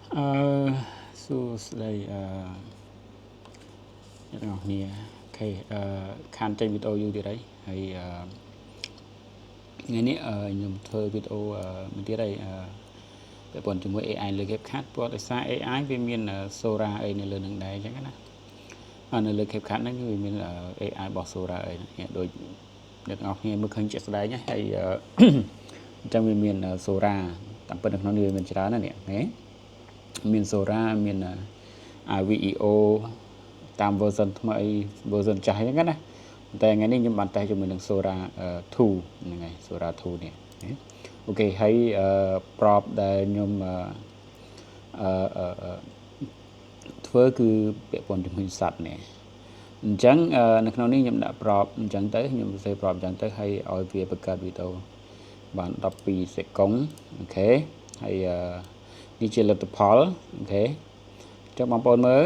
សួស្តីអ្នកទាំងអស់គ្នាអូខេខានចេញវីដេអូយូរទៀតហើយថ្ងៃនេះខ្ញុំធ្វើវីដេអូមួយទៀតហើយពាក់ព័ន្ធជាមួយ AI លើ CapCut ព្រោះដោយសារ AI វាមាន Sora អីនៅលើនឹងដែរអញ្ចឹងណានៅលើ CapCut ហ្នឹងវាមាន AI របស់ Sora អីដូចអ្នកទាំងអស់គ្នាមើលឃើញជាក់ស្ដែងហើយអញ្ចឹងវាមាន Sora តាមពិតនៅក្នុងនេះវាមានច្រើនណាស់នេះមាន Sora មាន VEO តាម version ថ្មី version ចាស់អញ្ចឹងណាតែថ្ងៃនេះខ្ញុំបានតេស្តជាមួយនឹង Sora 2ហ្នឹងហើយ Sora 2នេះអូខេហើយprop ដែលខ្ញុំធ្វើគឺពាក់ព័ន្ធជាមួយសត្វនេះអញ្ចឹងនៅក្នុងនេះខ្ញុំដាក់ prop អញ្ចឹងទៅខ្ញុំសរសេរ prop អញ្ចឹងទៅហើយឲ្យវាបង្កើតវីដេអូបាន12សេកុងអូខេហើយនេះជាលទ្ធផលអូខេអញ្ចឹងបងប្អូនមើល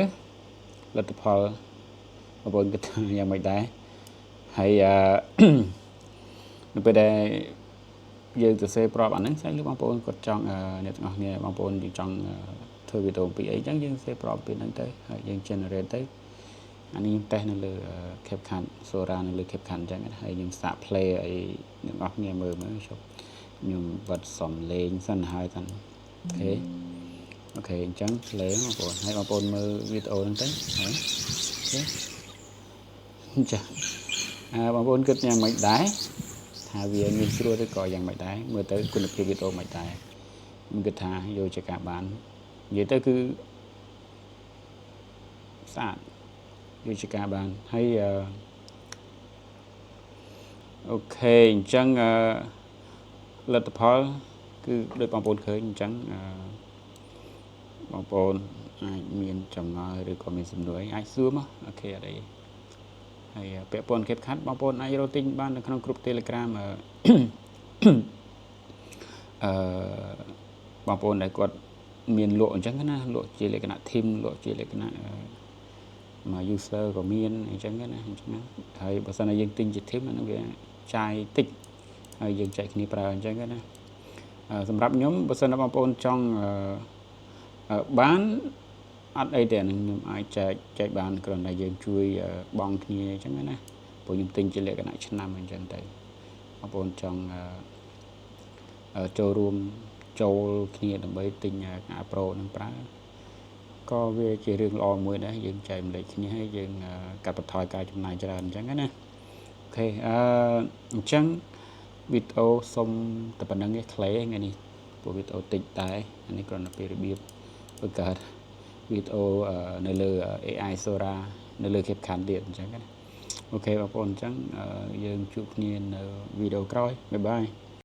លទ្ធផលបងប្អូនគិតថាយ៉ាងម៉េចដែរហើយនៅពេលដែលយើងសរសេរ prop អាហ្នឹងស្អីលោកបងប្អូនគាត់ចង់អ្នកទាំងអស់គ្នាបងប្អូនចង់ធ្វើវីដេអូពីអីអញ្ចឹងយើងសរសេរ prop ពីហ្នឹងទៅហើយយើង generate ទៅអានេះខ្ញុំតេស្តនៅលើ CapCut Sora នៅលើ CapCut អញ្ចឹងហើយខ្ញុំសាក play អីអ្នកទាំងអស់គ្នាមើលជប់ខ្ញុំវត្តសំលេងសិនហើយតាអូខេអញ្ចឹង play បងប្អូនហើយបងប្អូនមើលវីដេអូហ្នឹងទៅហើយអូខេចាបងប្អូនគិតយ៉ាងម៉េចដែរថាវាងាយស្រួលឬក៏យ៉ាងម៉េចដែរមើលទៅគុណភាពវីដេអូមិនដែរខ្ញុំគិតថាយកជាការបាននិយាយទៅគឺស្អាតយកជាការបានហើយអូខេអញ្ចឹងលទ្ធផលគឺដូចបងប្អូនឃើញអញ្ចឹងបងប្អូនអាចមានចម្ងល់ឬក៏មានសំណួរអីអាចសួរមកអូខេអត់អីហើយពាក់ព័ន្ធ CapCut បងប្អូនអាចរកទិញបាននៅក្នុងក្រុម Telegram បងប្អូនដែលគាត់មានលក់អញ្ចឹងណាលក់ជាលក្ខណៈ team លក់ជាលក្ខណៈមក user ក៏មានអញ្ចឹងណាអញ្ចឹងហើយបើសិនជាយើងទិញជា team ហ្នឹងវាចាយតិចហើយយើងចែកគ្នាប្រើអញ្ចឹងណាសម្រាប់ខ្ញុំបើសិនជាបងប្អូនចង់បានអត់អីទេអានឹងខ្ញុំអាចចែកបានគ្រាន់តែយើងជួយបងគ្នាអញ្ចឹងណាព្រោះខ្ញុំទិញជាលក្ខណៈឆ្នាំអញ្ចឹងទៅបងប្អូនចង់ចូលរួមចូលគ្នាដើម្បីទិញការ Pro នឹងប្រើក៏វាជារឿងល្អមួយដែរយើងចែកម្លែកគ្នាហើយយើងកាត់បន្ថយការចំណាយច្រើនអញ្ចឹងណាអូខេអញ្ចឹងវីដេអូសុំតែប៉ុណ្្នឹងទេខ្លីថ្ងៃនេះព្រោះវីដេអូតិចតែអានេះគ្រាន់តែពីរបៀបបង្កើតវីដេអូនៅលើ AI Sora នៅលើ CapCut ទៀតអញ្ចឹងណាអូខេបងប្អូនអញ្ចឹងយើងជួបគ្នានៅវីដេអូក្រោយបាយបាយ